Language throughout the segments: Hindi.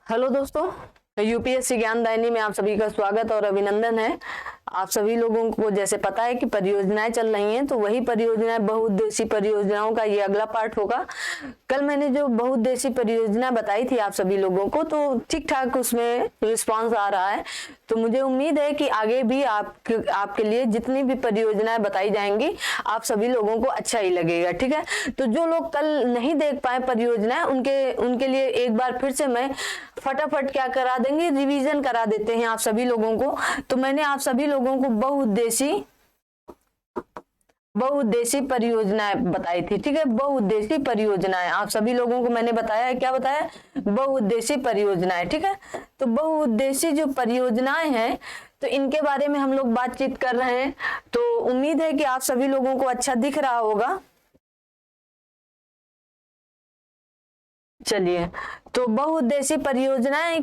हेलो दोस्तों, यूपीएससी ज्ञानदायिनी में आप सभी का स्वागत और अभिनंदन है। आप सभी लोगों को जैसे पता है कि परियोजनाएं चल रही हैं, तो वही परियोजनाएं बहुउद्देशीय परियोजनाओं का ये अगला पार्ट होगा। कल मैंने जो बहुउद्देशीय परियोजना बताई थी आप सभी लोगों को, तो ठीक ठाक उसमें रिस्पांस आ रहा है। तो मुझे उम्मीद है कि आगे भी आपके लिए जितनी भी परियोजनाएं बताई जाएंगी आप सभी लोगों को अच्छा ही लगेगा। ठीक है, तो जो लोग कल नहीं देख पाए परियोजनाएं, उनके लिए एक बार फिर से मैं फटाफट क्या करा देंगे, रिवीजन करा देते हैं आप सभी लोगों को। तो मैंने आप सभी लोगों को बहुउद्देशीय परियोजनाएं बताई थी। ठीक है, बहुउद्देशीय परियोजनाएं आप सभी लोगों को मैंने बताया है। क्या बताया? बहुउद्देशीय परियोजनाएं। ठीक है, तो बहुउद्देशीय जो परियोजनाएं हैं तो इनके बारे में हम लोग बातचीत कर रहे हैं। तो उम्मीद है कि आप सभी लोगों को अच्छा दिख रहा होगा। चलिए, तो बहुउद्देशीय परियोजनाएं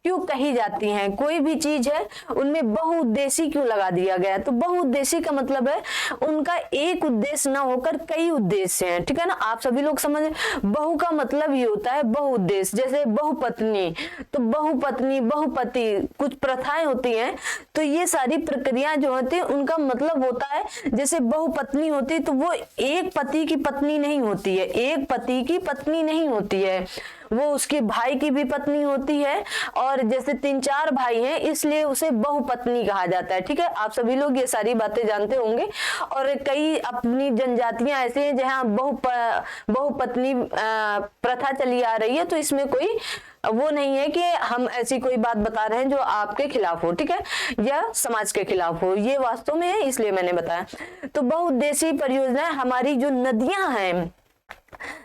क्यों कही जाती हैं? कोई भी चीज है उनमें बहुउद्देशीय क्यों लगा दिया गया है? तो बहुउद्देशीय का मतलब है उनका एक उद्देश्य ना होकर कई उद्देश्य हैं। ठीक है ना, आप सभी लोग समझ। बहु का मतलब ही होता है बहुउद्देश्य। जैसे बहुपत्नी, तो बहुपत्नी, बहुपति, कुछ प्रथाएं होती हैं। तो ये सारी प्रक्रियाएं जो होती है उनका मतलब होता है, जैसे बहुपत्नी होती है तो वो एक पति की पत्नी नहीं होती है, एक पति की पत्नी नहीं होती है, वो उसके भाई की भी पत्नी होती है। और जैसे 3-4 भाई हैं इसलिए उसे बहुपत्नी कहा जाता है। ठीक है, आप सभी लोग ये सारी बातें जानते होंगे। और कई अपनी जनजातियां ऐसे हैं जहां बहुपत्नी प्रथा चली आ रही है, तो इसमें कोई वो नहीं है कि हम ऐसी कोई बात बता रहे हैं जो आपके खिलाफ हो। ठीक है, या समाज के खिलाफ हो, ये वास्तव में है, इसलिए मैंने बताया। तो बहुउद्देशीय परियोजनाएं हमारी जो नदियां हैं,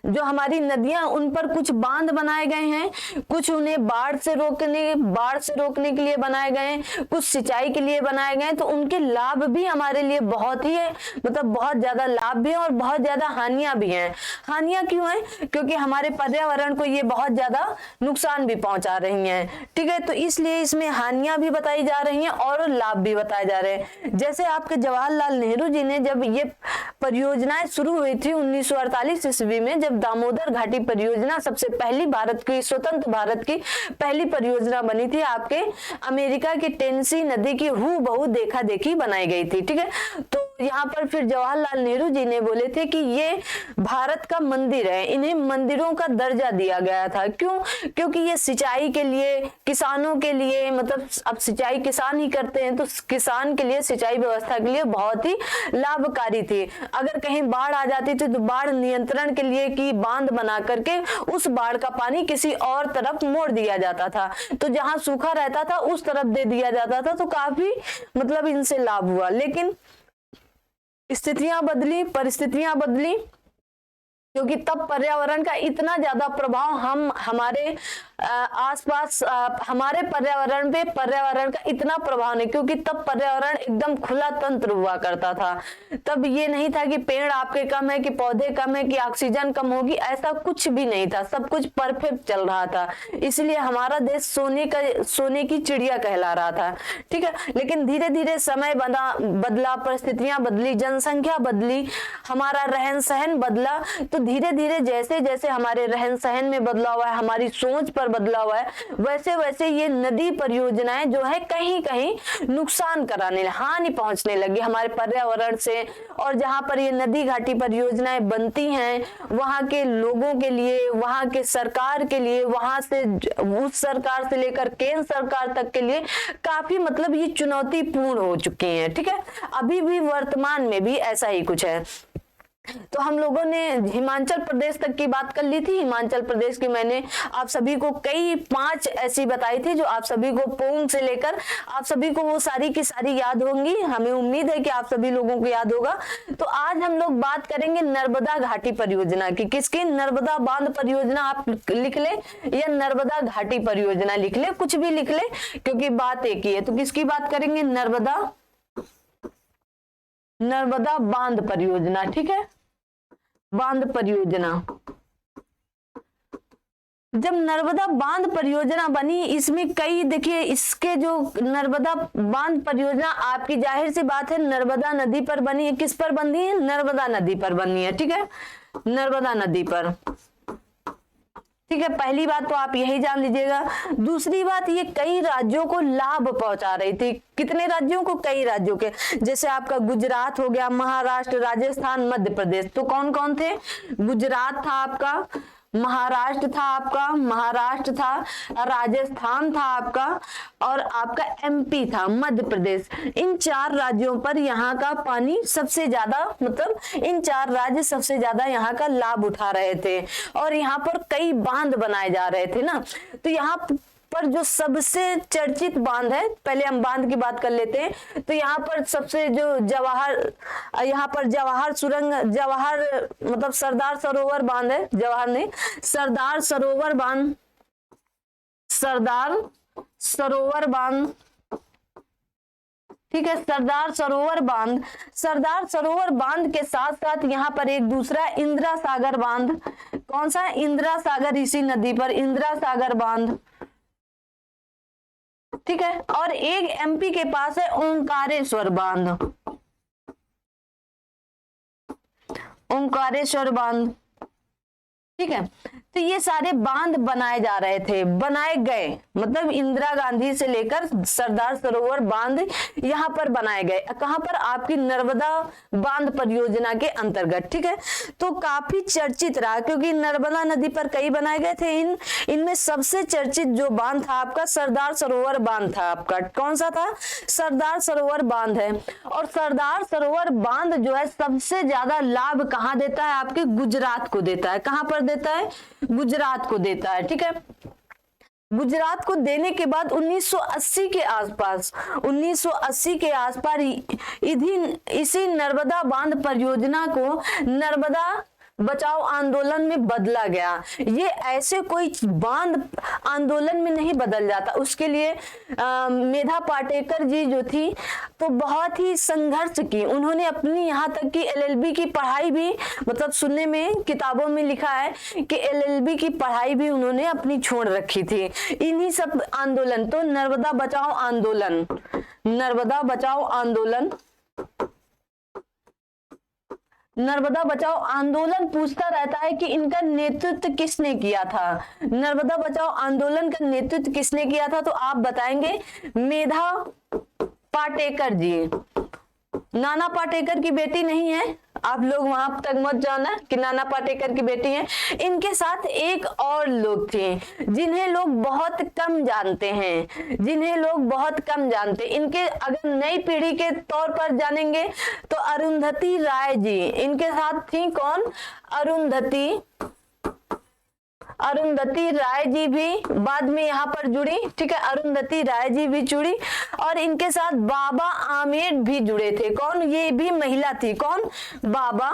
जो हमारी नदियां, उन पर कुछ बांध बनाए गए हैं, कुछ उन्हें बाढ़ से रोकने के लिए बनाए गए हैं, कुछ सिंचाई के लिए बनाए गए हैं। तो उनके लाभ भी हमारे लिए बहुत ही है, मतलब बहुत ज्यादा लाभ भी है और बहुत ज्यादा हानियां भी हैं। हानियां क्यों है? क्योंकि हमारे पर्यावरण को ये बहुत ज्यादा नुकसान भी पहुंचा रही हैं। ठीक है, तो इसलिए इसमें हानियां भी बताई जा रही हैं और लाभ भी बताए जा रहे हैं। जैसे आपके जवाहरलाल नेहरू जी ने जब ये परियोजनाएं शुरू हुई थी 1948 ईस्वी में, जब दामोदर घाटी परियोजना सबसे पहली भारत की, स्वतंत्र भारत की पहली परियोजना बनी थी, आपके अमेरिका की टेनेसी नदी की हूबहू देखा देखी बनाई गई थी। ठीक है, तो यहाँ पर फिर जवाहरलाल नेहरू जी ने बोले थे कि ये भारत का मंदिर है, इन्हें मंदिरों का दर्जा दिया गया था। क्यों? क्योंकि ये सिंचाई के लिए, किसानों के लिए, मतलब अब सिंचाई किसान ही करते हैं, तो किसान के लिए, सिंचाई व्यवस्था के लिए बहुत ही लाभकारी थी। अगर कहीं बाढ़ आ जाती थी तो बाढ़ नियंत्रण के लिए की बांध बना करके उस बाढ़ का पानी किसी और तरफ मोड़ दिया जाता था, तो जहां सूखा रहता था उस तरफ दे दिया जाता था। तो काफी मतलब इनसे लाभ हुआ। लेकिन स्थितियां बदली, परिस्थितियां बदली, क्योंकि तब पर्यावरण का इतना ज्यादा प्रभाव हमारे आसपास, हमारे पर्यावरण पे पर्यावरण का इतना प्रभाव नहीं, क्योंकि तब पर्यावरण एकदम खुला तंत्र हुआ करता था। तब ये नहीं था कि पेड़ आपके कम है, कि पौधे कम है, कि ऑक्सीजन कम होगी, ऐसा कुछ भी नहीं था। सब कुछ परफेक्ट चल रहा था, इसलिए हमारा देश सोने की चिड़िया कहला रहा था। ठीक है, लेकिन धीरे धीरे समय बदला, परिस्थितियां बदली, जनसंख्या बदली, हमारा रहन सहन बदला। तो धीरे धीरे जैसे जैसे हमारे रहन सहन में बदलाव है, हमारी सोच पर बदलाव है, वैसे वैसे ये नदी परियोजनाएं जो है कहीं कहीं नुकसान कराने, हानि पहुंचने लगी हमारे पर्यावरण से। और जहां पर ये नदी घाटी परियोजनाएं बनती हैं, वहां के लोगों के लिए, वहां के सरकार के लिए, वहां से उस सरकार से लेकर केंद्र सरकार तक के लिए काफी मतलब ये चुनौतीपूर्ण हो चुकी हैं। ठीक है, अभी भी वर्तमान में भी ऐसा ही कुछ है। तो हम लोगों ने हिमाचल प्रदेश तक की बात कर ली थी। हिमाचल प्रदेश की मैंने आप सभी को 5 ऐसी बताई थी जो आप सभी को पोंग से लेकर आप सभी को वो सारी की सारी याद होंगी। हमें उम्मीद है कि आप सभी लोगों को याद होगा। तो आज हम लोग बात करेंगे नर्मदा घाटी परियोजना की। किसकी? नर्मदा बांध परियोजना आप लिख ले या नर्मदा घाटी परियोजना लिख ले, कुछ भी लिख ले, क्योंकि बात एक ही है। तो किसकी बात करेंगे? नर्मदा बांध परियोजना। ठीक है, बांध परियोजना। जब नर्मदा बांध परियोजना बनी, इसमें कई, देखिए इसके जो नर्मदा बांध परियोजना आपकी जाहिर सी बात है नर्मदा नदी पर बनी है। किस पर बनी है? नर्मदा नदी पर बनी है। ठीक है, नर्मदा नदी पर। ठीक है, पहली बात तो आप यही जान लीजिएगा। दूसरी बात, ये कई राज्यों को लाभ पहुंचा रही थी। कितने राज्यों को? कई राज्यों के, जैसे आपका गुजरात हो गया, महाराष्ट्र, राजस्थान, मध्य प्रदेश। तो कौन कौन थे? गुजरात था आपका, महाराष्ट्र था आपका, महाराष्ट्र था, राजस्थान था आपका, और आपका एमपी था, मध्य प्रदेश। इन 4 राज्यों पर यहाँ का पानी सबसे ज्यादा, मतलब इन 4 राज्य सबसे ज्यादा यहाँ का लाभ उठा रहे थे, और यहाँ पर कई बांध बनाए जा रहे थे ना। तो यहाँ पर जो सबसे चर्चित बांध है, पहले हम बांध की बात कर लेते हैं। तो यहाँ पर सबसे जो यहाँ पर जवाहर सुरंग, जवाहर मतलब सरदार सरोवर बांध है, जवाहर नहीं, सरदार सरोवर बांध, सरदार सरोवर बांध, ठीक है, सरदार सरोवर बांध। सरदार सरोवर बांध के साथ साथ यहाँ पर एक दूसरा इंदिरा सागर बांध। कौन सा? इंदिरा सागर, इसी नदी पर इंदिरा सागर बांध, ठीक है। और एक एमपी के पास है ओंकारेश्वर बांध, ओंकारेश्वर बांध, ठीक है। तो ये सारे बांध बनाए जा रहे थे, बनाए गए, मतलब इंदिरा गांधी से लेकर सरदार सरोवर बांध यहाँ पर बनाए गए। कहाँ पर? आपकी नर्मदा बांध परियोजना के अंतर्गत, ठीक है। तो काफी चर्चित रहा, क्योंकि नर्मदा नदी पर कई बनाए गए थे। इनमें सबसे चर्चित जो बांध था आपका सरदार सरोवर बांध था आपका। कौन सा था? सरदार सरोवर बांध है। और सरदार सरोवर बांध जो है सबसे ज्यादा लाभ कहाँ देता है? आपके गुजरात को देता है। कहाँ पर देता है? गुजरात को देता है, ठीक है। गुजरात को देने के बाद 1980 के आसपास, 1980 के आसपास इसी नर्मदा बांध परियोजना को नर्मदा बचाओ आंदोलन में बदला गया। ये ऐसे कोई बांध आंदोलन में नहीं बदल जाता। उसके लिए मेधा पाटेकर जी जो थी, तो बहुत ही संघर्ष की। उन्होंने अपनी यहाँ तक कि एलएलबी की पढ़ाई भी, मतलब सुनने में किताबों में लिखा है कि एलएलबी की पढ़ाई भी उन्होंने अपनी छोड़ रखी थी इन्हीं सब आंदोलन। तो नर्मदा बचाओ आंदोलन, नर्मदा बचाओ आंदोलन, नर्मदा बचाओ आंदोलन पूछता रहता है कि इनका नेतृत्व किसने किया था। नर्मदा बचाओ आंदोलन का नेतृत्व किसने किया था? तो आप बताएंगे मेधा पाटेकर जी। नाना पाटेकर की बेटी नहीं है, आप लोग वहां तक मत जाना कि नाना पाटेकर की बेटी है। इनके साथ एक और लोग थे जिन्हें लोग बहुत कम जानते हैं, जिन्हें लोग बहुत कम जानते। इनके अगर नई पीढ़ी के तौर पर जानेंगे तो अरुंधति राय जी इनके साथ थी। कौन? अरुंधति राय जी भी बाद में यहाँ पर जुड़ी, ठीक है। अरुंधति राय जी भी जुड़ी और इनके साथ बाबा आमेर भी जुड़े थे। कौन? ये भी महिला थी। कौन? बाबा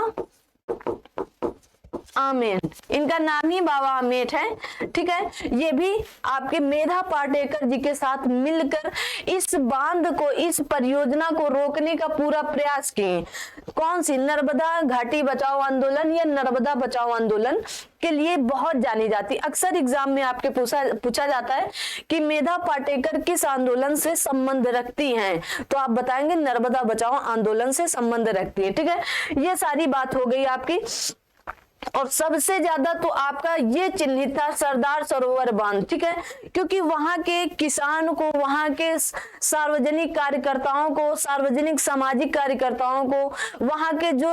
आमेर, इनका नाम ही बाबा आमेर है, ठीक है। ये भी आपके मेधा पाटेकर जी के साथ मिलकर इस बांध को, इस परियोजना को रोकने का पूरा प्रयास किए। कौन सी? नर्मदा घाटी बचाओ आंदोलन या नर्मदा बचाओ आंदोलन के लिए बहुत जानी जाती। अक्सर एग्जाम में आपके पूछा जाता है कि मेधा पाटेकर किस आंदोलन से संबंध रखती हैं, तो आप बताएंगे नर्मदा बचाओ आंदोलन से संबंध रखती है, ठीक है। ये सारी बात हो गई आपकी। और सबसे ज्यादा तो आपका ये चिन्हित था सरदार सरोवर बांध, ठीक है, क्योंकि वहां के किसान को, वहां के सार्वजनिक कार्यकर्ताओं को, सार्वजनिक सामाजिक कार्यकर्ताओं को, वहां के जो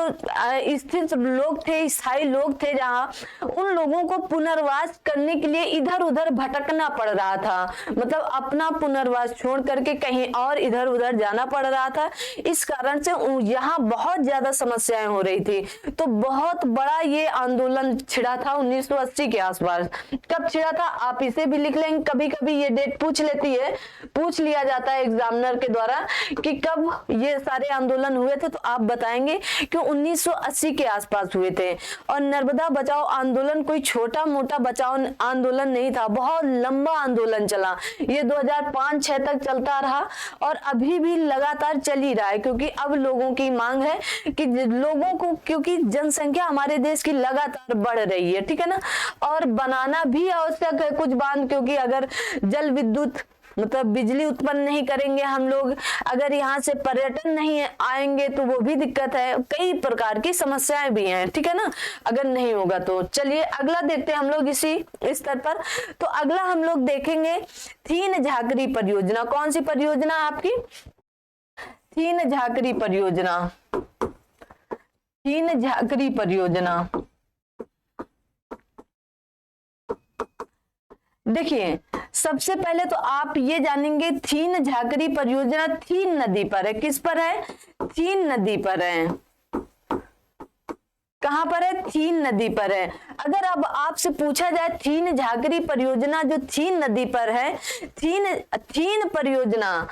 स्थित लोग थे, स्थायी लोग थे, जहां उन लोगों को पुनर्वास करने के लिए इधर उधर भटकना पड़ रहा था। मतलब अपना पुनर्वास छोड़ करके कहीं और इधर उधर जाना पड़ रहा था। इस कारण से यहाँ बहुत ज्यादा समस्याएं हो रही थी। तो बहुत बड़ा ये आंदोलन छिड़ा था 1980 के आसपास। कब छिड़ा था आप इसे भी लिख लेंगे, कभी कभी ये डेट पूछ लिया जाता है एग्जामिनर के द्वारा कि कब ये सारे आंदोलन हुए थे, तो आप बताएंगे कि 1980 के आसपास हुए थे। और नर्मदा बचाओ आंदोलन कोई छोटा मोटा बचाओ आंदोलन नहीं था, बहुत लंबा आंदोलन चला। ये 2005-6 तक चलता रहा और अभी भी लगातार चल ही रहा है, क्योंकि अब लोगों की मांग है कि लोगों को, क्योंकि जनसंख्या हमारे देश की लगातार बढ़ रही है, ठीक है ना, और बनाना भी आवश्यक है कुछ बांध, क्योंकि अगर जल विद्युत मतलब बिजली उत्पन्न नहीं करेंगे हम लोग, अगर यहाँ से पर्यटन नहीं आएंगे तो वो भी दिक्कत है, कई प्रकार की समस्याएं भी हैं, ठीक है ना, अगर नहीं होगा तो। चलिए अगला देखते हैं हम लोग इसी स्तर पर। तो अगला हम लोग देखेंगे थीन झाकरी परियोजना। कौन सी परियोजना आपकी? थीन झाकरी परियोजना। थीन झाकरी परियोजना, देखिए सबसे पहले तो आप ये जानेंगे थीन झाकरी परियोजना थीन नदी पर है। किस पर है? थीन नदी पर है। कहां पर है? थीन नदी पर है। अगर अब आपसे पूछा जाए थीन झाकरी परियोजना जो थीन नदी पर है, थीन परियोजना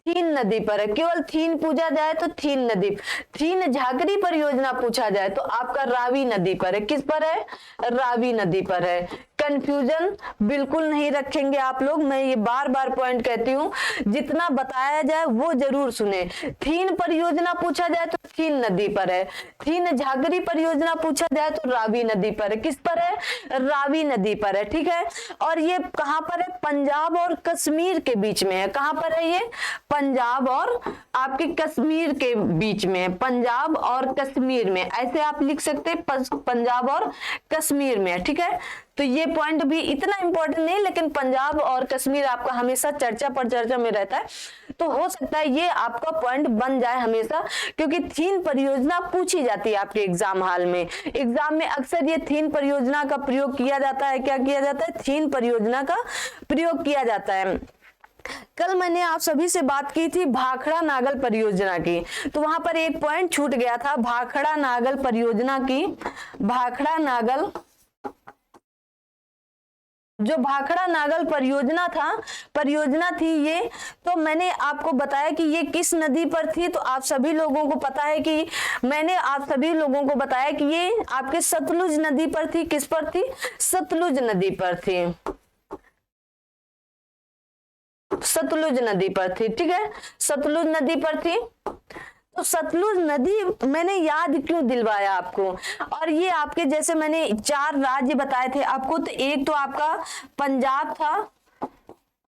थीन नदी पर है, केवल थीन पूछा जाए तो थीन नदी, थीन झाकरी परियोजना पूछा जाए तो आपका रावी नदी पर है। किस पर है? रावी नदी पर है। कंफ्यूजन बिल्कुल नहीं रखेंगे आप लोग, मैं ये बार बार पॉइंट कहती हूँ, जितना बताया जाए वो जरूर सुने। थीन परियोजना पूछा जाए तो थीन नदी पर है, थीन झाकरी परियोजना पूछा जाए तो रावी नदी पर है। किस पर है? रावी नदी पर है, ठीक है। और ये कहां पर है? पंजाब और कश्मीर के बीच में है। कहां पर है ये? पंजाब और आपके कश्मीर के बीच में है, पंजाब और कश्मीर में, ऐसे आप लिख सकते हैं पंजाब और कश्मीर में, ठीक है। तो ये पॉइंट भी इतना इंपॉर्टेंट नहीं, लेकिन पंजाब और कश्मीर आपका हमेशा चर्चा पर चर्चा में रहता है, तो हो सकता है ये आपका पॉइंट बन जाए हमेशा, क्योंकि थीन परियोजना पूछी जाती है आपके एग्जाम हॉल में। एग्जाम में अक्सर ये थीन परियोजना का प्रयोग किया जाता है। क्या किया जाता है? थीन परियोजना का प्रयोग किया जाता है। कल मैंने आप सभी से बात की थी भाखड़ा नागल परियोजना की, तो वहां पर एक पॉइंट छूट गया था भाखड़ा नागल परियोजना की। भाखड़ा नागल, जो भाखड़ा नागल परियोजना थी ये, तो मैंने आपको बताया कि ये किस नदी पर थी। तो आप सभी लोगों को पता है कि मैंने आप सभी लोगों को बताया कि ये आपके सतलुज नदी पर थी। किस पर थी? सतलुज नदी पर थी, सतलुज नदी पर थी, ठीक है, सतलुज नदी पर थी। तो सतलुज नदी मैंने याद क्यों दिलवाया आपको, और ये आपके जैसे मैंने 4 राज्य बताए थे आपको, तो एक तो आपका पंजाब था,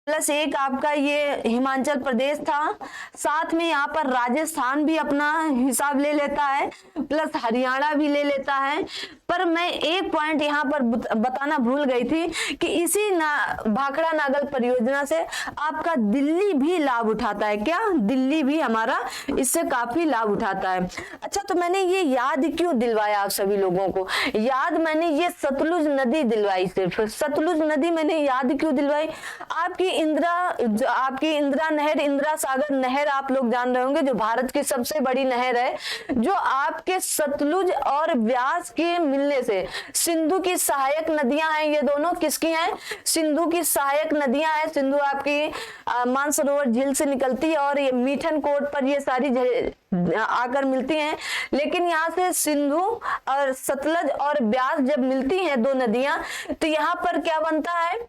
प्लस एक आपका ये हिमाचल प्रदेश था, साथ में यहाँ पर राजस्थान भी अपना हिसाब ले लेता है, प्लस हरियाणा भी ले लेता है। पर मैं एक पॉइंट यहाँ पर बताना भूल गई थी कि इसी भाखड़ा नागल परियोजना से आपका दिल्ली भी लाभ उठाता है। क्या? दिल्ली भी हमारा इससे काफी लाभ उठाता है। अच्छा, तो मैंने ये याद क्यों दिलवाया आप सभी लोगों को? याद मैंने ये सतलुज नदी दिलवाई, सिर्फ सतलुज नदी मैंने याद क्यों दिलवाई? आपकी इंदिरा नहर, इंदिरा सागर नहर आप लोग जान रहे होंगे, जो भारत की सबसे बड़ी नहर है, जो आपके सतलुज और ब्यास के मिलने से, सिंधु की सहायक नदियां हैं ये दोनों। किसकी हैं? सिंधु की सहायक नदियां हैं। सिंधु आपकी मानसरोवर झील से निकलती है और ये मीठन कोट पर ये सारी आकर मिलती हैं। लेकिन यहाँ से सिंधु और सतलज और ब्यास जब मिलती हैं दो नदियां, तो यहाँ पर क्या बनता है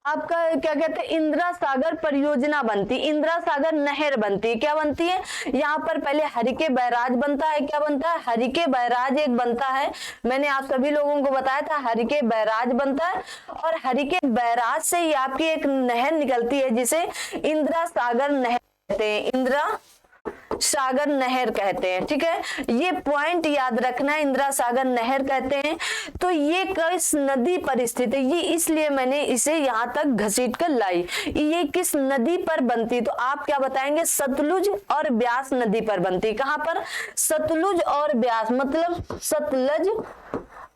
आपका, क्या कहते हैं, इंदिरा सागर परियोजना बनती, इंदिरा सागर नहर बनती है। क्या बनती है? यहाँ पर पहले हरिके बैराज बनता है। क्या बनता है? हरिके बैराज एक बनता है, मैंने आप सभी लोगों को बताया था, हरिके बैराज बनता है। और हरिके बैराज से ही आपकी एक नहर निकलती है जिसे इंदिरा सागर नहर कहते हैं, इंदिरा सागर नहर कहते हैं, ठीक है। ये पॉइंट याद रखना, इंदिरा सागर नहर कहते हैं। तो ये किस नदी पर स्थित है, ये इसलिए मैंने इसे यहाँ तक घसीट कर लाई। ये किस नदी पर बनती, तो आप क्या बताएंगे? सतलुज और ब्यास नदी पर बनती। कहाँ पर? सतलुज और ब्यास, मतलब सतलज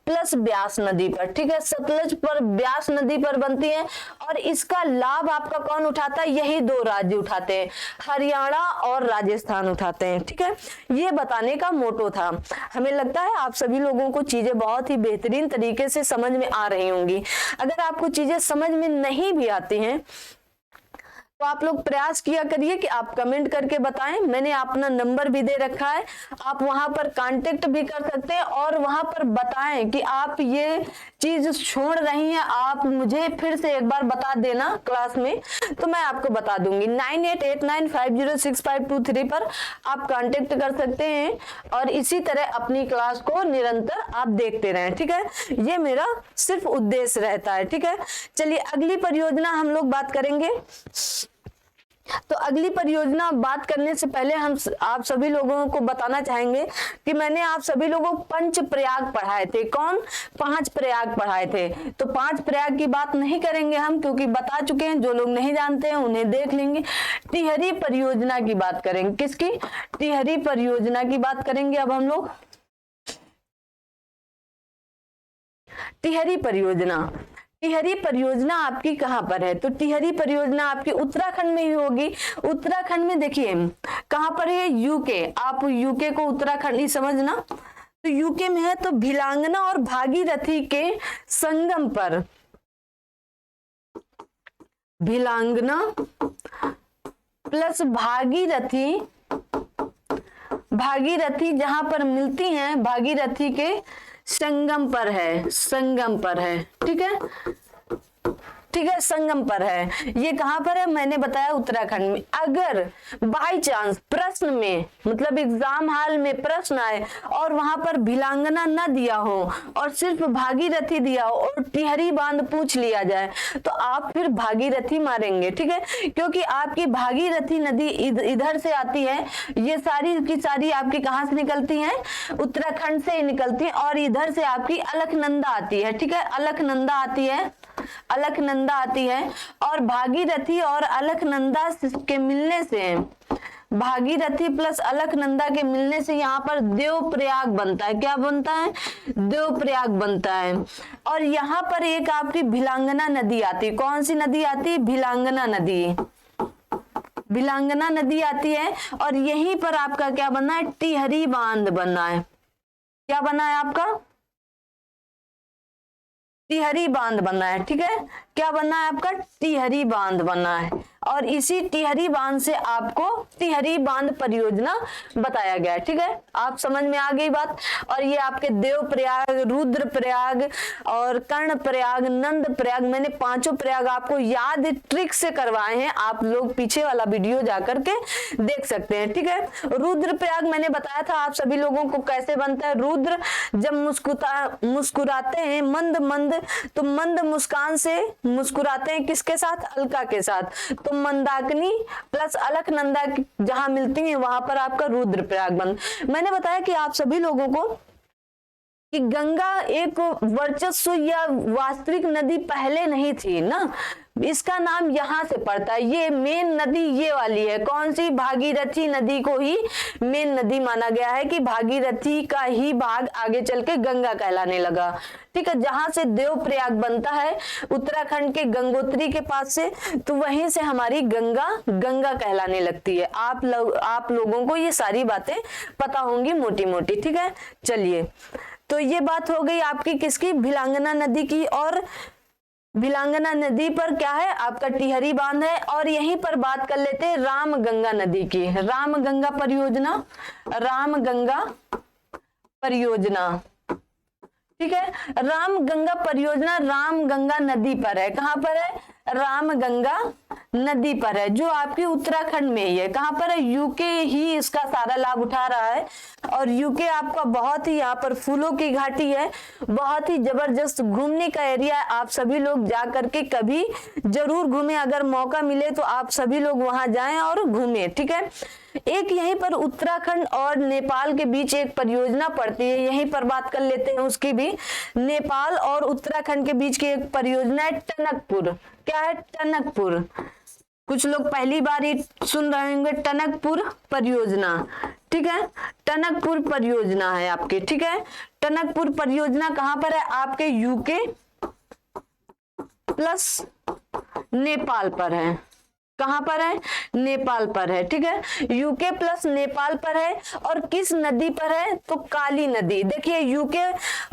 प्लस ब्यास नदी पर, ठीक है, सतलज पर ब्यास नदी पर बनती है। और इसका लाभ आपका कौन उठाता है? यही 2 राज्य उठाते हैं, हरियाणा और राजस्थान उठाते हैं, ठीक है। ये बताने का मोटो था। हमें लगता है आप सभी लोगों को चीजें बहुत ही बेहतरीन तरीके से समझ में आ रही होंगी। अगर आपको चीजें समझ में नहीं भी आती हैं तो आप लोग प्रयास किया करिए कि आप कमेंट करके बताएं। मैंने अपना नंबर भी दे रखा है, आप वहां पर कांटेक्ट भी कर सकते हैं और वहां पर बताएं कि आप ये चीज छोड़ रही हैं, आप मुझे फिर से एक बार बता देना क्लास में, तो मैं आपको बता दूंगी। 9889506523 पर आप कांटेक्ट कर सकते हैं और इसी तरह अपनी क्लास को निरंतर आप देखते रहें, ठीक है। ये मेरा सिर्फ उद्देश्य रहता है, ठीक है। चलिए अगली परियोजना हम लोग बात करेंगे। तो अगली परियोजना बात करने से पहले हम आप सभी लोगों को बताना चाहेंगे कि मैंने आप सभी लोगों को पंच प्रयाग पढ़ाए थे। कौन? 5 प्रयाग पढ़ाए थे। तो 5 प्रयाग की बात नहीं करेंगे हम, क्योंकि बता चुके हैं। जो लोग नहीं जानते हैं उन्हें देख लेंगे। टिहरी परियोजना की बात करेंगे। किसकी? टिहरी परियोजना की बात करेंगे अब हम लोग। टिहरी परियोजना, टिहरी परियोजना आपकी कहां पर है? तो टिहरी परियोजना आपकी उत्तराखंड में ही होगी। उत्तराखंड में देखिए कहां पर है? यूके। आप यूके को उत्तराखंड ही समझना। तो यूके में है, तो भिलांगना और भागीरथी के संगम पर, भिलांगना प्लस भागीरथी, भागीरथी जहां पर मिलती हैं, भागीरथी के संगम पर है, संगम पर है, ठीक है, ठीक है, संगम पर है। ये कहां पर है? मैंने बताया उत्तराखंड में। अगर बाय चांस प्रश्न में, मतलब एग्जाम हॉल में प्रश्न आए और वहां पर भिलांगना न दिया हो और सिर्फ भागीरथी दिया हो और टिहरी बांध पूछ लिया जाए, तो आप फिर भागीरथी मारेंगे, ठीक है, क्योंकि आपकी भागीरथी नदी इधर से आती है। ये सारी की सारी आपकी कहां से निकलती है? उत्तराखंड से निकलती है। और इधर से आपकी अलकनंदा आती है, ठीक है, अलकनंदा आती है, अलकनंदा आती है। और भागीरथी और अलकनंदा के मिलने से, भागीरथी प्लस अलकनंदा के मिलने से यहाँ पर देवप्रयाग बनता है। क्या बनता है? देवप्रयाग बनता है। और यहाँ पर एक आपकी भिलांगना नदी आती। कौन सी नदी आती? भिलांगना नदी, भिलांगना नदी आती है। और यहीं पर आपका क्या बनना है? टिहरी बांध बनना है। क्या बना है आपका? टिहरी बांध बनना है, ठीक है। क्या बनना है आपका? टिहरी बांध बनना है। और इसी टिहरी बांध से आपको टिहरी बांध परियोजना बताया गया है, ठीक है। आप समझ में आ गई बात। और ये आपके देवप्रयाग, रुद्रप्रयाग और कर्णप्रयाग, नंदप्रयाग, मैंने 5 प्रयाग आपको याद ट्रिक से करवाए हैं। आप लोग पीछे वाला वीडियो जाकर के देख सकते हैं, ठीक है। रुद्रप्रयाग मैंने बताया था आप सभी लोगों को कैसे बनता है। रुद्र जब मुस्कुराते हैं मंद मंद, तो मंद मुस्कान से मुस्कुराते हैं किसके साथ? अलका के साथ। तो मंदाकिनी प्लस अलकनंदा जहां मिलती है वहां पर आपका रुद्रप्रयाग बन। मैंने बताया कि आप सभी लोगों को कि गंगा एक वर्चस्व या वास्तविक नदी पहले नहीं थी ना, इसका नाम यहां से पड़ता है। ये मेन नदी ये वाली है। कौन सी? भागीरथी नदी को ही मेन नदी माना गया है कि भागीरथी का ही भाग आगे चल के गंगा कहलाने लगा, ठीक है। जहां से देवप्रयाग बनता है उत्तराखंड के गंगोत्री के पास से, तो वहीं से हमारी गंगा गंगा कहलाने लगती है। आप लोगों को ये सारी बातें पता होंगी मोटी मोटी, ठीक है। चलिए, तो ये बात हो गई आपकी किसकी? भिलांगना नदी की। और भिलांगना नदी पर क्या है? आपका टिहरी बांध है। और यहीं पर बात कर लेते हैं राम गंगा नदी की। राम गंगा परियोजना, राम गंगा परियोजना, ठीक है। राम गंगा परियोजना राम गंगा नदी पर है। कहां पर है? राम गंगा नदी पर है, जो आपकी उत्तराखंड में ही है। कहां पर है? यूके ही इसका सारा लाभ उठा रहा है। और यूके आपका बहुत ही, यहाँ पर फूलों की घाटी है, बहुत ही जबरदस्त घूमने का एरिया है। आप सभी लोग जा करके कभी जरूर घूमें, अगर मौका मिले तो आप सभी लोग वहां जाएं और घूमें, ठीक है। एक यहीं पर उत्तराखंड और नेपाल के बीच एक परियोजना पड़ती है, यहीं पर बात कर लेते हैं उसकी भी। नेपाल और उत्तराखंड के बीच की एक परियोजना है टनकपुर। क्या है? टनकपुर। कुछ लोग पहली बार ही सुन रहे होंगे, टनकपुर परियोजना, ठीक है। टनकपुर परियोजना है आपके, ठीक है। टनकपुर परियोजना कहां पर है? आपके यूके प्लस नेपाल पर है, कहां पर है? नेपाल पर है। ठीक है, यूके प्लस नेपाल पर है। और किस नदी पर है? तो काली नदी। देखिए यूके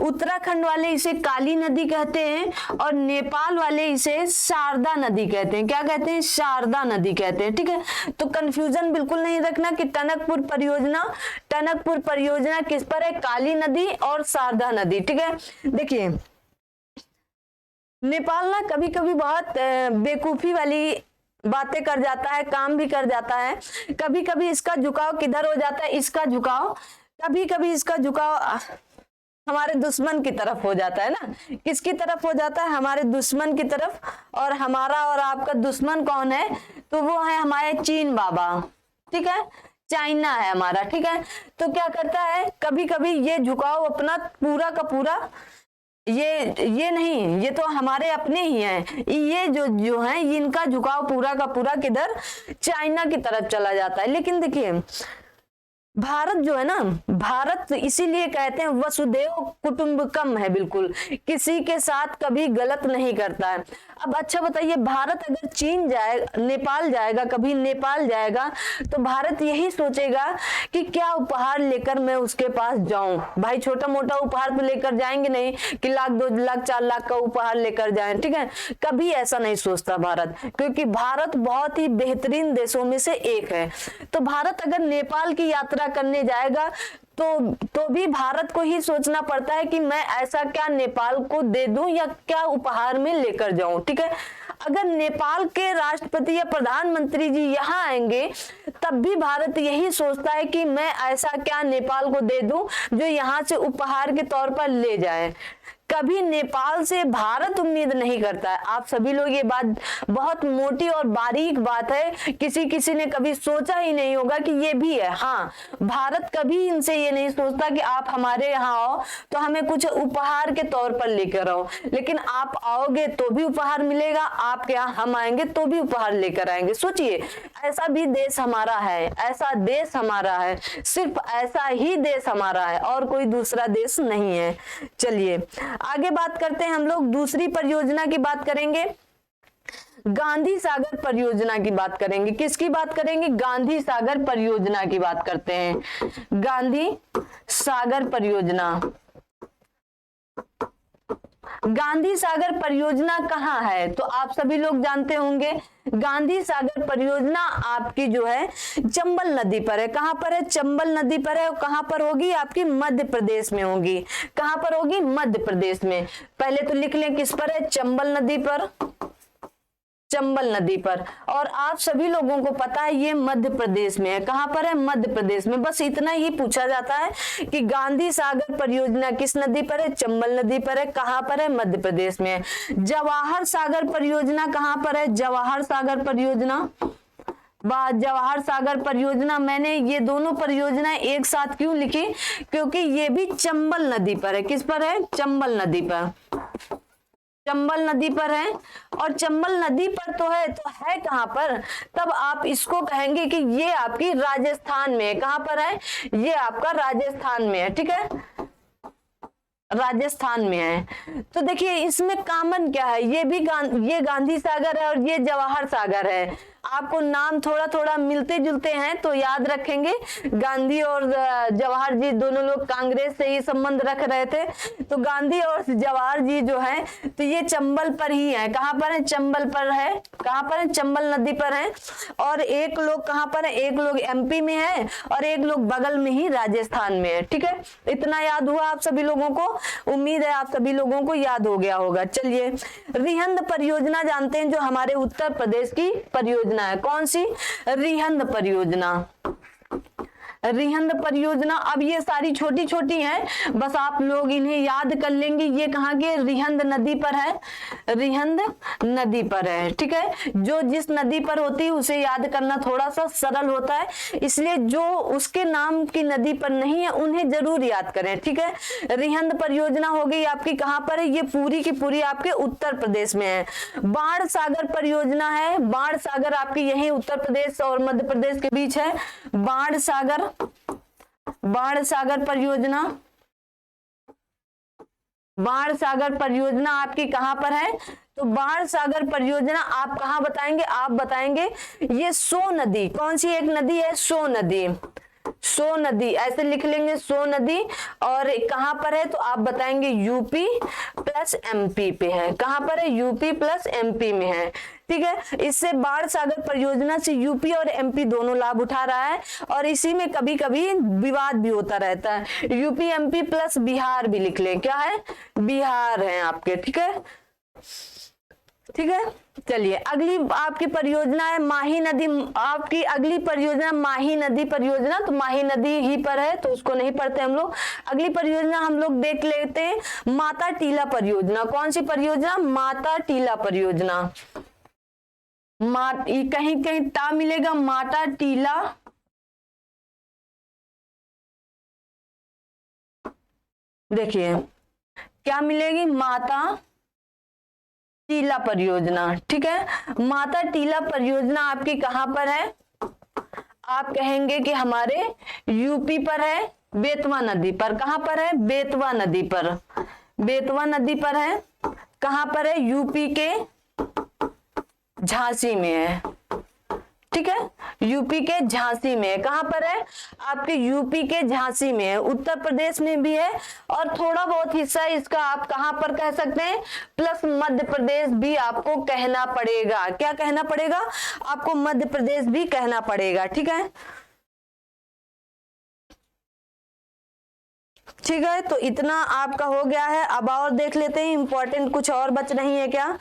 उत्तराखंड वाले इसे काली नदी कहते हैं और नेपाल वाले इसे शारदा नदी कहते हैं। क्या कहते हैं? शारदा नदी कहते हैं। ठीक है, तो कंफ्यूजन बिल्कुल नहीं रखना कि टनकपुर परियोजना किस पर है? काली नदी और शारदा नदी। ठीक है, देखिए नेपाल ना कभी कभी बहुत बेवकूफी वाली बातें कर जाता है, काम भी कर जाता है। कभी कभी इसका झुकाव किधर हो जाता है? इसका झुकाव कभी कभी इसका झुकाव हमारे दुश्मन की तरफ हो जाता है ना। किसकी तरफ हो जाता है? हमारे दुश्मन की तरफ। और हमारा और आपका दुश्मन कौन है? तो वो है हमारे चीन बाबा। ठीक है, चाइना है हमारा। ठीक है, तो क्या करता है कभी कभी ये झुकाव अपना पूरा का पूरा, ये नहीं, ये तो हमारे अपने ही हैं, ये जो है इनका झुकाव पूरा का पूरा किधर? चाइना की तरफ चला जाता है। लेकिन देखिए भारत जो है ना, भारत इसीलिए कहते हैं वसुधैव कुटुंबकम है, बिल्कुल किसी के साथ कभी गलत नहीं करता है। अब अच्छा बताइए, भारत अगर चीन जाएगा, नेपाल जाएगा, कभी नेपाल जाएगा तो भारत यही सोचेगा कि क्या उपहार लेकर मैं उसके पास जाऊं। भाई छोटा मोटा उपहार तो लेकर जाएंगे नहीं कि लाख 2 लाख 4 लाख का उपहार लेकर जाएं। ठीक है, कभी ऐसा नहीं सोचता भारत, क्योंकि भारत बहुत ही बेहतरीन देशों में से एक है। तो भारत अगर नेपाल की यात्रा करने जाएगा तो भी भारत को ही सोचना पड़ता है कि मैं ऐसा क्या नेपाल को दे दूं या क्या उपहार में लेकर जाऊं। ठीक है, अगर नेपाल के राष्ट्रपति या प्रधानमंत्री जी यहाँ आएंगे तब भी भारत यही सोचता है कि मैं ऐसा क्या नेपाल को दे दूं जो यहाँ से उपहार के तौर पर ले जाए। कभी नेपाल से भारत उम्मीद नहीं करता है। आप सभी लोग ये बात, बहुत मोटी और बारीक बात है, किसी ने कभी सोचा ही नहीं होगा कि ये भी है। हाँ, भारत कभी इनसे ये नहीं सोचता कि आप हमारे यहाँ आओ तो हमें कुछ उपहार के तौर पर लेकर आओ, लेकिन आप आओगे तो भी उपहार मिलेगा, आपके यहाँ हम आएंगे तो भी उपहार लेकर आएंगे। सोचिए, ऐसा भी देश हमारा है, ऐसा देश हमारा है, सिर्फ ऐसा ही देश हमारा है और कोई दूसरा देश नहीं है। चलिए आगे बात करते हैं, हम लोग दूसरी परियोजना की बात करेंगे, गांधी सागर परियोजना की बात करेंगे। किसकी बात करेंगे? गांधी सागर परियोजना की बात करते हैं। गांधी सागर परियोजना, गांधी सागर परियोजना कहाँ है? तो आप सभी लोग जानते होंगे, गांधी सागर परियोजना आपकी जो है चंबल नदी पर है। कहां पर है? चंबल नदी पर है। और कहां पर होगी? आपकी मध्य प्रदेश में होगी। कहां पर होगी? मध्य प्रदेश में। पहले तो लिख लें किस पर है? चंबल नदी पर, चंबल नदी पर। और आप सभी लोगों को पता है ये मध्य प्रदेश में है। कहां पर है? मध्य प्रदेश में। बस इतना ही पूछा जाता है कि गांधी सागर परियोजना किस नदी पर है? चंबल नदी पर है। कहां पर है? मध्य प्रदेश में है। जवाहर सागर परियोजना कहां पर है? जवाहर सागर परियोजना, जवाहर सागर परियोजना, मैंने ये दोनों परियोजनाएं एक साथ क्यों लिखी? क्योंकि ये भी चंबल नदी पर है। किस पर है? चंबल नदी पर, चंबल नदी पर है। और चंबल नदी पर तो है कहां पर? तब आप इसको कहेंगे कि ये आपकी राजस्थान में है। कहां पर है? ये आपका राजस्थान में है। ठीक है, राजस्थान में है। तो देखिए इसमें कॉमन क्या है? ये गांधी सागर है और ये जवाहर सागर है। आपको नाम थोड़ा थोड़ा मिलते जुलते हैं तो याद रखेंगे। गांधी और जवाहर जी दोनों लोग कांग्रेस से ही संबंध रख रहे थे, तो गांधी और जवाहर जी जो है तो ये चंबल पर ही है। कहां पर है? चंबल पर है। कहां पर है? चंबल नदी पर है। और एक लोग कहां पर है? एक लोग एमपी में है और एक लोग बगल में ही राजस्थान में है। ठीक है, इतना याद हुआ आप सभी लोगों को? उम्मीद है आप सभी लोगों को याद हो गया होगा। चलिए रिहंद परियोजना जानते हैं, जो हमारे उत्तर प्रदेश की परियोजना है। कौन सी? रिहंद परियोजना, रिहंद परियोजना। अब ये सारी छोटी छोटी हैं, बस आप लोग इन्हें याद कर लेंगे। ये कहाँ के? रिहंद नदी पर है, रिहंद नदी पर है। ठीक है, जो जिस नदी पर होती है उसे याद करना थोड़ा सा सरल होता है, इसलिए जो उसके नाम की नदी पर नहीं है उन्हें जरूर याद करें। ठीक है, रिहंद परियोजना हो गई आपकी कहाँ पर है? ये पूरी की पूरी आपके उत्तर प्रदेश में है। बाण सागर परियोजना है, बाण सागर आपकी यही उत्तर प्रदेश और मध्य प्रदेश के बीच है। बाण सागर, बाण सागर परियोजना, बाण सागर परियोजना आपकी कहां पर है? तो बाण सागर परियोजना आप कहां बताएंगे? आप बताएंगे ये सो नदी, कौन सी एक नदी है? सो नदी, सो नदी ऐसे लिख लेंगे, सो नदी। और कहां पर है? तो आप बताएंगे यूपी प्लस एमपी पे है। कहां पर है? यूपी प्लस एमपी में है। ठीक है, इससे बाण सागर परियोजना से यूपी और एमपी दोनों लाभ उठा रहा है और इसी में कभी कभी विवाद भी होता रहता है। यूपी एमपी प्लस बिहार भी लिख लें, क्या है? बिहार है आपके। ठीक है, ठीक है। चलिए अगली आपकी परियोजना है माही नदी। आपकी अगली परियोजना माही नदी परियोजना, तो माही नदी ही पर है तो उसको नहीं पढ़ते हम लोग। अगली परियोजना हम लोग देख लेते हैं माता टीला परियोजना। कौन सी परियोजना? माता टीला परियोजना। कहीं कहीं टा मिलेगा, माता टीला। देखिए क्या मिलेगी? माता टीला परियोजना। ठीक है, माता टीला परियोजना आपकी कहां पर है? आप कहेंगे कि हमारे यूपी पर है, बेतवा नदी पर। कहां पर है? बेतवा नदी पर। बेतवा नदी पर है। कहां पर है? यूपी के झांसी में है। ठीक है, यूपी के झांसी में है। कहां पर है? आपके यूपी के झांसी में है। उत्तर प्रदेश में भी है और थोड़ा बहुत हिस्सा इसका आप कहां पर कह सकते हैं? प्लस मध्य प्रदेश भी आपको कहना पड़ेगा। क्या कहना पड़ेगा? आपको मध्य प्रदेश भी कहना पड़ेगा। ठीक है, ठीक है। तो इतना आपका हो गया है। अब और देख लेते हैं, इंपॉर्टेंट कुछ और बच रही है क्या?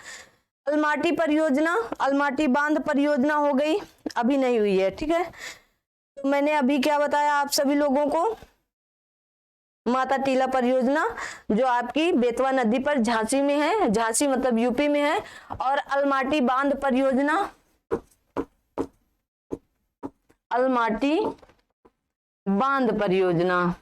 अलमाटी परियोजना, अलमाटी बांध परियोजना हो गई, अभी नहीं हुई है। ठीक है, तो मैंने अभी क्या बताया आप सभी लोगों को? माता टीला परियोजना जो आपकी बेतवा नदी पर झांसी में है, झांसी मतलब यूपी में है। और अलमाटी बांध परियोजना, अलमाटी बांध परियोजना।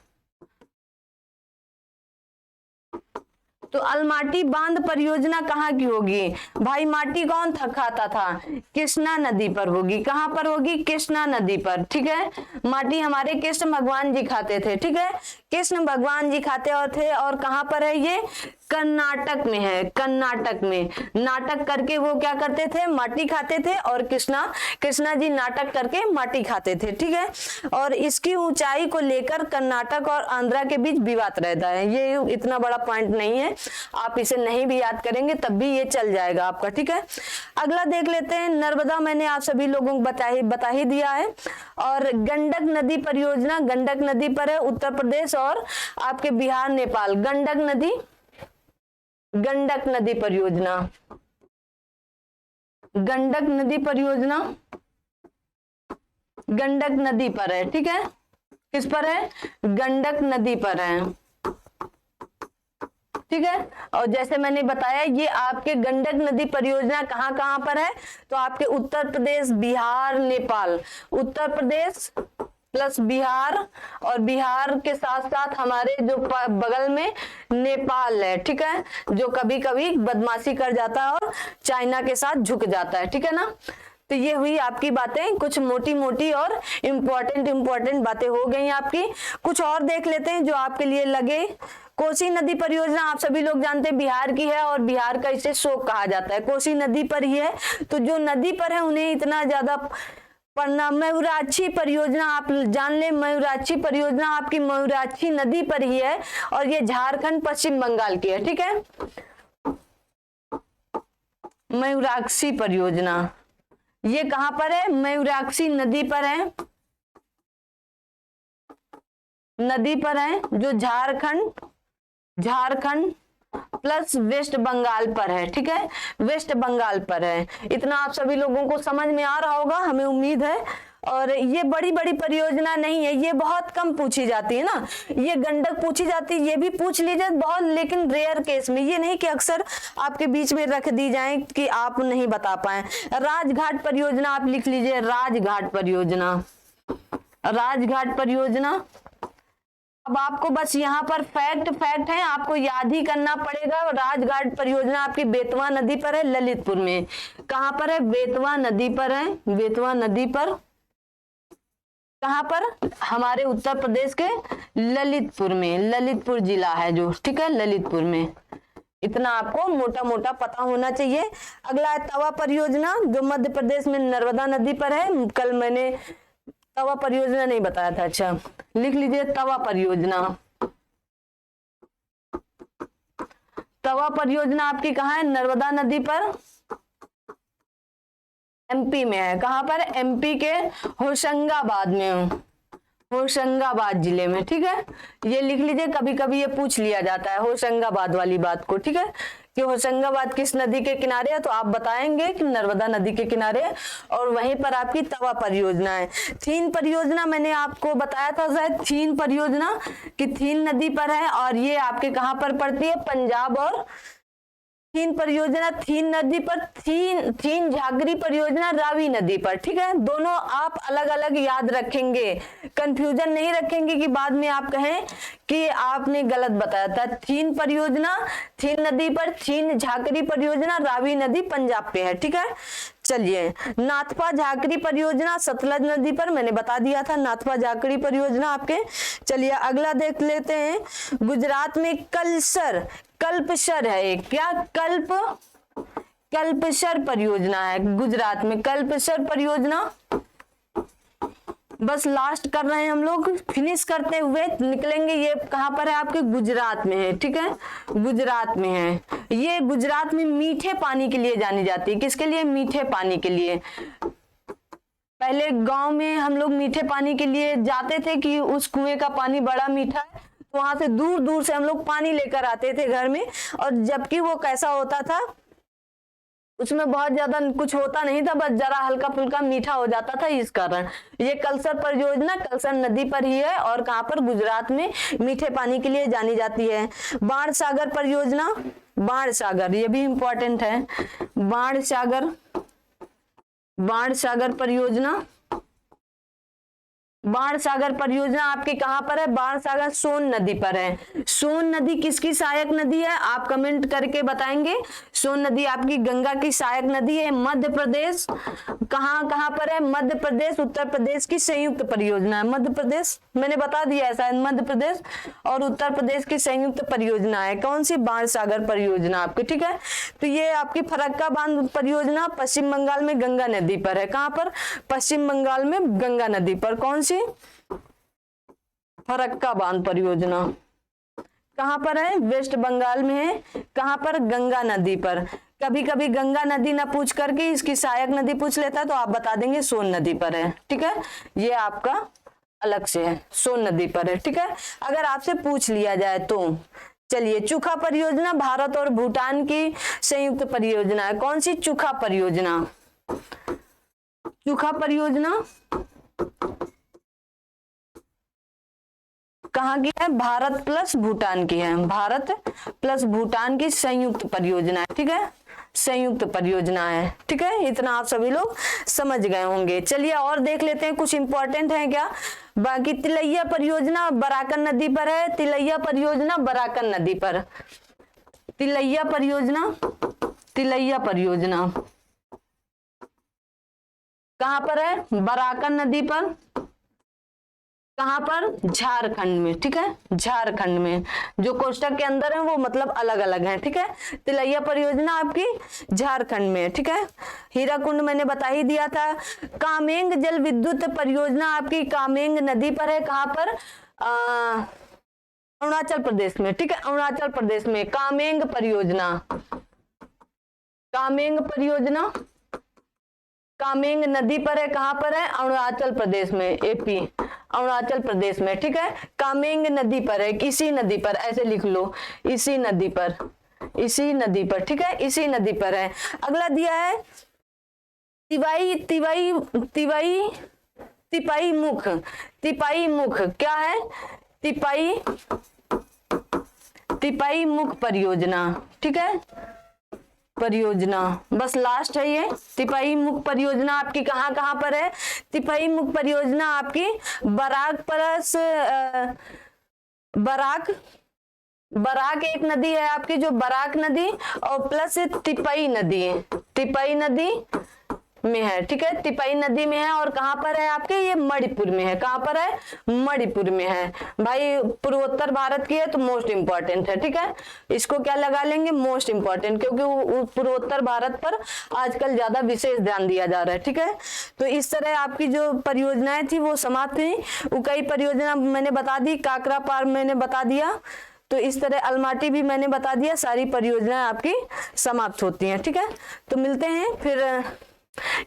तो अलमाटी बांध परियोजना कहाँ की होगी? भाई माटी कौन था खाता था? कृष्णा नदी पर होगी। कहां पर होगी? कृष्णा नदी पर। ठीक है, माटी हमारे कृष्ण भगवान जी खाते थे। ठीक है, कृष्ण भगवान जी खाते और थे। और कहां पर है ये? कर्नाटक में है। कर्नाटक में नाटक करके वो क्या करते थे? माटी खाते थे। और कृष्णा जी नाटक करके माटी खाते थे। ठीक है, और इसकी ऊंचाई को लेकर कर्नाटक और आंध्रा के बीच विवाद रहता है। ये इतना बड़ा पॉइंट नहीं है, आप इसे नहीं भी याद करेंगे तब भी ये चल जाएगा आपका। ठीक है, अगला देख लेते हैं नर्मदा। मैंने आप सभी लोगों को बता ही दिया है। और गंडक नदी परियोजना, गंडक नदी पर है, उत्तर प्रदेश और आपके बिहार नेपाल। गंडक नदी, गंडक नदी परियोजना, गंडक नदी परियोजना गंडक नदी पर है। ठीक है, किस पर है? गंडक नदी पर है। ठीक है, और जैसे मैंने बताया ये आपके गंडक नदी परियोजना कहां कहां पर है? तो आपके उत्तर प्रदेश, बिहार, नेपाल। उत्तर प्रदेश प्लस बिहार और बिहार के साथ साथ हमारे जो बगल में नेपाल है। ठीक है, जो कभी कभी बदमाशी कर जाता है और चाइना के साथ झुक जाता है। ठीक है ना, तो ये हुई आपकी बातें, कुछ मोटी मोटी और इम्पोर्टेंट बातें हो गई आपकी। कुछ और देख लेते हैं जो आपके लिए लगे। कोसी नदी परियोजना आप सभी लोग जानते हैं बिहार की है और बिहार का इसे शोक कहा जाता है। कोसी नदी पर ही है, तो जो नदी पर है उन्हें इतना ज्यादा पढ़ना। मयूराक्षी परियोजना आप जान ले, मयूराक्षी परियोजना आपकी मयूराक्षी नदी पर ही है और ये झारखंड पश्चिम बंगाल की है। ठीक है, मयूराक्षी परियोजना ये कहां पर है? मयूराक्षी नदी पर है, नदी पर है जो झारखंड प्लस वेस्ट बंगाल पर है। ठीक है, वेस्ट बंगाल पर है। इतना आप सभी लोगों को समझ में आ रहा होगा, हमें उम्मीद है। और ये बड़ी बड़ी परियोजना नहीं है, ये बहुत कम पूछी जाती है ना। ये गंडक पूछी जाती है, ये भी पूछ लीजिए बहुत, लेकिन रेयर केस में। ये नहीं कि अक्सर आपके बीच में रख दी जाए कि आप नहीं बता पाए। राजघाट परियोजना आप लिख लीजिए, राजघाट परियोजना, राजघाट परियोजना। अब आपको बस यहाँ पर फैक्ट है, आपको याद ही करना पड़ेगा। राजघाट परियोजना आपकी बेतवा नदी पर है, ललितपुर में। कहां पर है? बेतवा नदी पर है, बेतवा नदी पर। कहाँ पर? हमारे उत्तर प्रदेश के ललितपुर में, ललितपुर जिला है जो, ठीक है, ललितपुर में। इतना आपको मोटा मोटा पता होना चाहिए। अगला है तवा परियोजना, जो मध्य प्रदेश में नर्मदा नदी पर है। कल मैंने तवा परियोजना नहीं बताया था। अच्छा, लिख लीजिए तवा परियोजना। तवा परियोजना आपकी कहाँ है? नर्मदा नदी पर, एमपी में है। कहाँ पर? एमपी के होशंगाबाद में, होशंगाबाद जिले में, ठीक है। ये लिख लीजिए, कभी कभी ये पूछ लिया जाता है होशंगाबाद वाली बात को, ठीक है, कि होशंगाबाद किस नदी के किनारे है, तो आप बताएंगे कि नर्मदा नदी के किनारे है। और वहीं पर आपकी तवा परियोजना है। थीन परियोजना मैंने आपको बताया था शायद, थीन परियोजना कि थीन नदी पर है, और ये आपके कहाँ पर पड़ती है? पंजाब। और थीन परियोजना थीन नदी पर, थीन झाकरी परियोजना रावी नदी पर, ठीक है। दोनों आप अलग अलग याद रखेंगे, कंफ्यूजन नहीं रखेंगे कि बाद में आप कहें कि आपने गलत बताया था। थीन परियोजना थीन नदी पर, थीन झाकरी परियोजना रावी नदी पंजाब पे है, ठीक है। चलिए, नाथपा झाकरी परियोजना सतलज नदी पर, मैंने बता दिया था नाथपा झाकरी परियोजना आपके। चलिए अगला देख लेते हैं। गुजरात में कल्पसर है। क्या? कल्पसर परियोजना है गुजरात में, कल्पसर परियोजना। बस लास्ट कर रहे हैं हम लोग, फिनिश करते हुए निकलेंगे। ये कहाँ पर है? आपके गुजरात में है, ठीक है, गुजरात में है। ये गुजरात में मीठे पानी के लिए जानी जाती है। किसके लिए? मीठे पानी के लिए। पहले गांव में हम लोग मीठे पानी के लिए जाते थे कि उस कुएं का पानी बड़ा मीठा है, तो वहां से दूर दूर से हम लोग पानी लेकर आते थे घर में। और जबकि वो कैसा होता था, उसमें बहुत ज्यादा कुछ होता नहीं था, बस जरा हल्का फुल्का मीठा हो जाता था। इस कारण ये कल्सर परियोजना कल्सर नदी पर ही है, और कहाँ पर? गुजरात में मीठे पानी के लिए जानी जाती है। बाण सागर परियोजना, बाण सागर, ये भी इंपॉर्टेंट है। बाण सागर परियोजना, बाण सागर परियोजना आपके कहां पर है? बाण सागर सोन नदी पर है। सोन नदी किसकी सहायक नदी है? आप कमेंट करके बताएंगे। सोन नदी आपकी गंगा की सहायक नदी है। मध्य प्रदेश, कहां पर है? मध्य प्रदेश उत्तर प्रदेश की संयुक्त परियोजना है। मध्य प्रदेश मैंने बता दिया है शायद, मध्य प्रदेश और उत्तर प्रदेश की संयुक्त परियोजना है। कौन सी? बाण सागर परियोजना आपकी, ठीक है। तो ये आपकी फरक्का बांध परियोजना पश्चिम बंगाल में गंगा नदी पर है। कहां पर? पश्चिम बंगाल में गंगा नदी पर। कौन सी? फरक्का बांध परियोजना कहां पर है? वेस्ट बंगाल में है। कहां पर? गंगा नदी पर। कभी कभी गंगा नदी ना पूछ करके इसकी सहायक नदी पूछ लेता है, तो आप बता देंगे सोन नदी पर है, ठीक है। ये आपका अलग से है, सोन नदी पर है, ठीक है, अगर आपसे पूछ लिया जाए तो। चलिए, चुखा परियोजना भारत और भूटान की संयुक्त परियोजना है। कौन सी? चुखा परियोजना। चुखा परियोजना कहाँ की है? भारत प्लस भूटान की है। भारत प्लस भूटान की संयुक्त परियोजना है, ठीक है, संयुक्त परियोजना है, ठीक है। इतना आप सभी लोग समझ गए होंगे। चलिए और देख लेते हैं, कुछ इंपॉर्टेंट है क्या बाकी। तिलैया परियोजना बराकन नदी पर है। तिलैया परियोजना बराकन नदी पर। तिलैया परियोजना कहां पर है? बराकन नदी पर। कहां पर? झारखंड में, ठीक है, झारखंड में। जो कोष्टक के अंदर है वो मतलब अलग अलग है, ठीक है। तिलैया परियोजना आपकी झारखंड में, ठीक है। हीराकुंड मैंने बता ही दिया था। कामेंग जल विद्युत परियोजना आपकी कामेंग नदी पर है। कहां पर? अरुणाचल प्रदेश में, ठीक है, अरुणाचल प्रदेश में कामेंग परियोजना। कामेंग नदी पर है। कहां पर है? अरुणाचल प्रदेश में, एपी, अरुणाचल प्रदेश में, ठीक है। कामेंग नदी पर है, इसी नदी पर, ऐसे लिख लो, इसी नदी पर, ठीक है, इसी नदी पर है। अगला दिया है तिपाई मुख। क्या है? तिपाई मुख परियोजना, ठीक है, परियोजना बस लास्ट है ये। तिपाई मुख परियोजना आपकी कहां पर है? तिपाई मुख परियोजना आपकी बराक एक नदी है आपकी, जो बराक नदी और प्लस तिपाई नदी है। तिपाई नदी में है, ठीक है, तिपई नदी में है। और कहाँ पर है आपके, ये मणिपुर में है। कहाँ पर है, मणिपुर में है। भाई पूर्वोत्तर भारत की है तो मोस्ट इंपॉर्टेंट है, ठीक है, इसको क्या लगा लेंगे, मोस्ट इंपॉर्टेंट, क्योंकि पूर्वोत्तर भारत पर आजकल ज्यादा विशेष ध्यान दिया जा रहा है, ठीक है। तो इस तरह आपकी जो परियोजनाएं थी वो समाप्त हुई। कई परियोजना मैंने बता दी, काकरा पार मैंने बता दिया, तो इस तरह अलमाटी भी मैंने बता दिया, सारी परियोजनाएं आपकी समाप्त होती हैं, ठीक है। तो मिलते हैं फिर।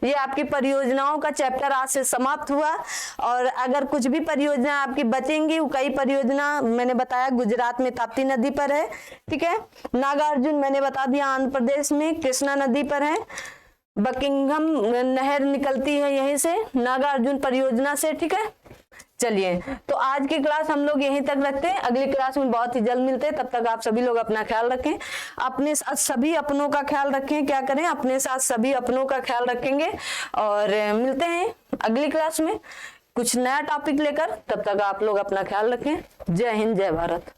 ये आपकी परियोजनाओं का चैप्टर आज से समाप्त हुआ। और अगर कुछ भी परियोजना आपकी बचेंगी, कई परियोजना मैंने बताया गुजरात में ताप्ती नदी पर है, ठीक है, नागार्जुन मैंने बता दिया आंध्र प्रदेश में कृष्णा नदी पर है, बकिंघम नहर निकलती है यहीं से नागार्जुन परियोजना से, ठीक है। चलिए, तो आज की क्लास हम लोग यहीं तक रखते हैं, अगली क्लास में बहुत ही जल्द मिलते हैं। तब तक आप सभी लोग अपना ख्याल रखें, अपने साथ सभी अपनों का ख्याल रखें। क्या करें, अपने साथ सभी अपनों का ख्याल रखेंगे। और मिलते हैं अगली क्लास में कुछ नया टॉपिक लेकर। तब तक आप लोग अपना ख्याल रखें। जय हिंद, जय भारत।